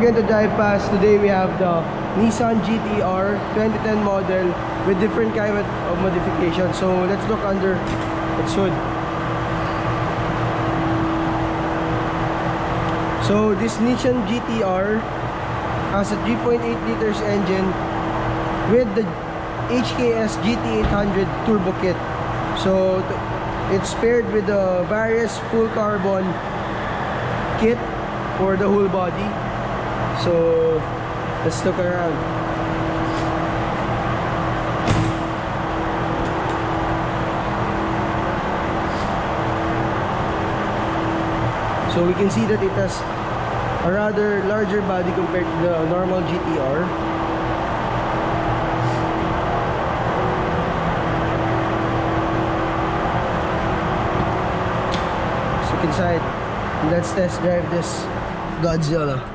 going to drive past. Today we have the Nissan GT-R 2010 model with different kind of modification. So let's look under its hood. So this Nissan GT-R has a 3.8 liters engine with the HKS GT800 turbo kit. So it's paired with the Varis full carbon kit for the whole body. So let's look around. So we can see that it has a rather larger body compared to the normal GT-R. Let's look inside. Let's test drive this Godzilla.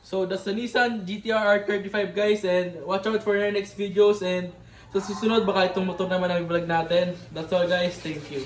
So that's the Nissan GT-R R35 guys, and watch out for our next videos, and sa susunod baka itong motor naman ang vlog natin. That's all guys, thank you.